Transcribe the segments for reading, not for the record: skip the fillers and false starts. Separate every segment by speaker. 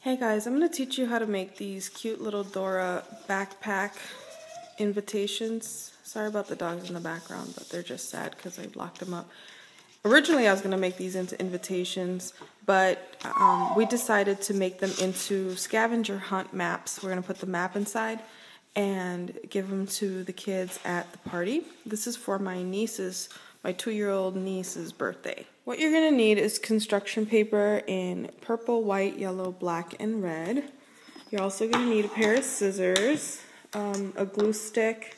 Speaker 1: Hey guys, I'm going to teach you how to make these cute little Dora backpack invitations. Sorry about the dogs in the background, but they're just sad because I locked them up. Originally I was going to make these into invitations, but we decided to make them into scavenger hunt maps. We're going to put the map inside and give them to the kids at the party. This is for my 2-year-old niece's birthday. What you're going to need is construction paper in purple, white, yellow, black, and red. You're also going to need a pair of scissors, a glue stick,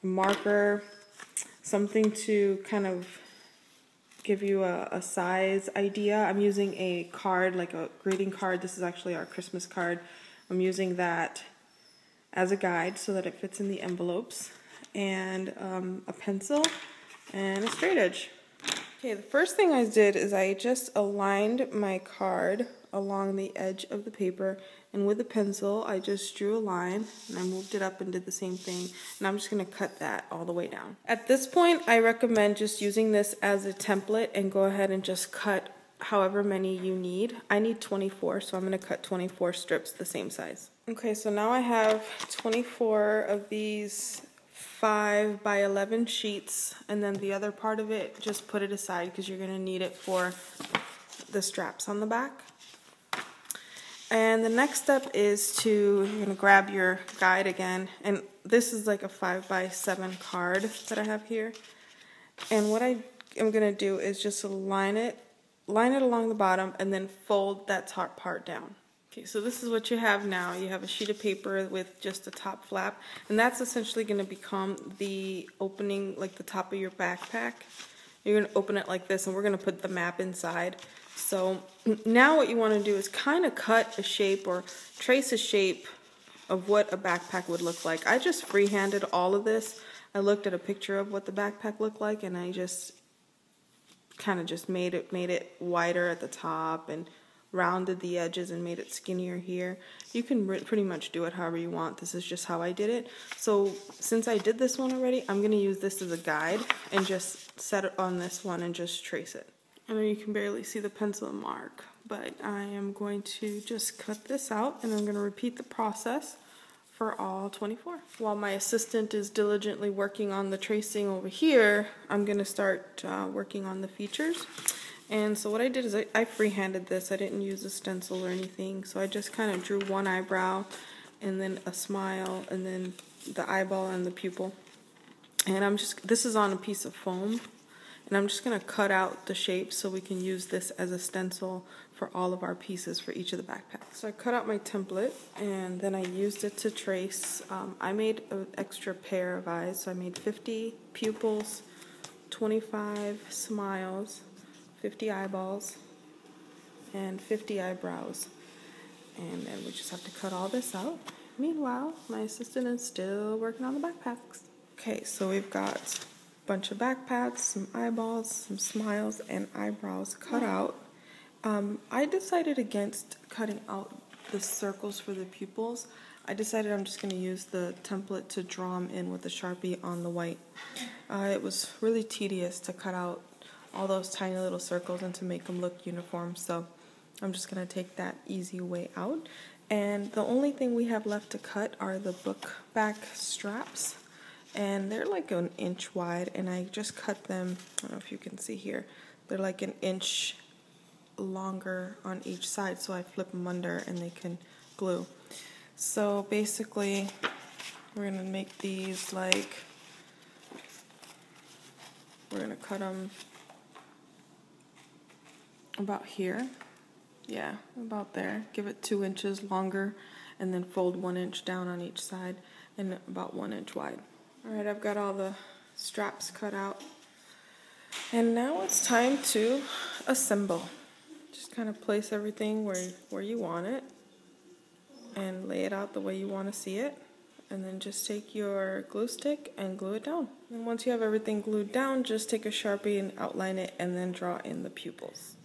Speaker 1: a marker, something to kind of give you a size idea. I'm using a card, like a greeting card. This is actually our Christmas card. I'm using that as a guide so that it fits in the envelopes, and a pencil and a straight edge. Okay, the first thing I did is I just aligned my card along the edge of the paper, and with a pencil I just drew a line and I moved it up and did the same thing, and I'm just going to cut that all the way down. At this point I recommend just using this as a template and go ahead and just cut however many you need. I need 24, so I'm going to cut 24 strips the same size. Okay, so now I have 24 of these 5 by 11 sheets, and then the other part of it, just put it aside because you're going to need it for the straps on the back. And the next step is you're going to grab your guide again, and this is like a 5 by 7 card that I have here. And what I am going to do is just line it along the bottom and then fold that top part down. Okay, so this is what you have now. You have a sheet of paper with just a top flap, and that's essentially going to become the opening, like the top of your backpack. You're going to open it like this, and we're going to put the map inside. So now what you want to do is kind of cut a shape or trace a shape of what a backpack would look like. I just freehanded all of this. I looked at a picture of what the backpack looked like, and I just kind of just made it wider at the top and rounded the edges and made it skinnier here. You can pretty much do it however you want. This is just how I did it. So since I did this one already, I'm going to use this as a guide and just set it on this one and just trace it. I know you can barely see the pencil mark, but I am going to just cut this out, and I'm going to repeat the process for all 24. While my assistant is diligently working on the tracing over here, I'm going to start working on the features. And so what I did is I freehanded this. I didn't use a stencil or anything. So I just kind of drew one eyebrow and then a smile and then the eyeball and the pupil. And this is on a piece of foam. And I'm just going to cut out the shape so we can use this as a stencil for all of our pieces for each of the backpacks. So I cut out my template and then I used it to trace. I made an extra pair of eyes. So I made 50 pupils, 25 smiles, 50 eyeballs, and 50 eyebrows. And then we just have to cut all this out. Meanwhile, my assistant is still working on the backpacks. Okay, so we've got a bunch of backpacks, some eyeballs, some smiles, and eyebrows cut out. I decided against cutting out the circles for the pupils. I decided I'm just going to use the template to draw them in with the Sharpie on the white. It was really tedious to cut out all those tiny little circles and to make them look uniform, so I'm just going to take that easy way out. And the only thing we have left to cut are the book back straps, and they're like 1 inch wide, and I just cut them, I don't know if you can see here, they're like 1 inch longer on each side, so I flip them under and they can glue. So basically we're going to make these like, we're going to cut them about here, yeah, about there. Give it 2 inches longer and then fold 1 inch down on each side and about 1 inch wide. Alright, I've got all the straps cut out, and now it's time to assemble. Just kind of place everything where you want it and lay it out the way you want to see it, and then just take your glue stick and glue it down. And once you have everything glued down, just take a Sharpie and outline it and then draw in the pupils.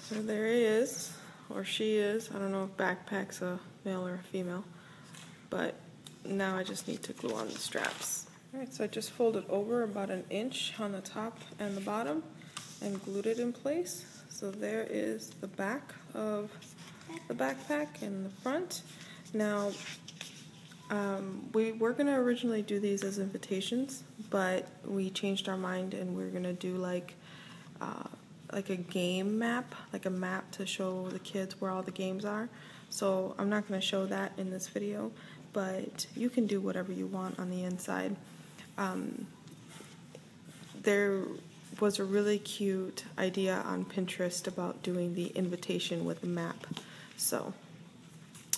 Speaker 1: So there he is, or she is. I don't know if backpack's a male or a female, but now I just need to glue on the straps. Alright, so I just folded over about 1 inch on the top and the bottom and glued it in place. So there is the back of the backpack in the front. Now, we were going to originally do these as invitations, but we changed our mind and we're going to do like a game map, like a map to show the kids where all the games are. So I'm not going to show that in this video, but you can do whatever you want on the inside. There was a really cute idea on Pinterest about doing the invitation with a map. So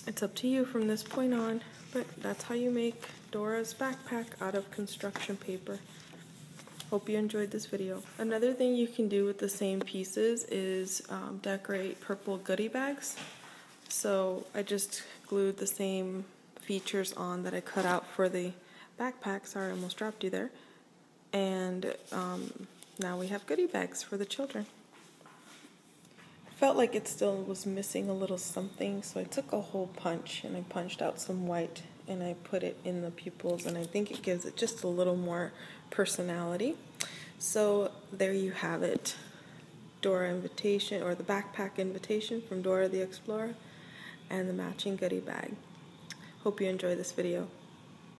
Speaker 1: it's up to you from this point on, but that's how you make Dora's backpack out of construction paper. Hope you enjoyed this video. Another thing you can do with the same pieces is decorate purple goodie bags. So I just glued the same features on that I cut out for the backpack. Sorry, I almost dropped you there. And now we have goodie bags for the children. Felt like it still was missing a little something, so I took a hole punch and I punched out some white and I put it in the pupils, and I think it gives it just a little more personality. So there you have it. Dora invitation, or the backpack invitation from Dora the Explorer, and the matching goodie bag. Hope you enjoy this video.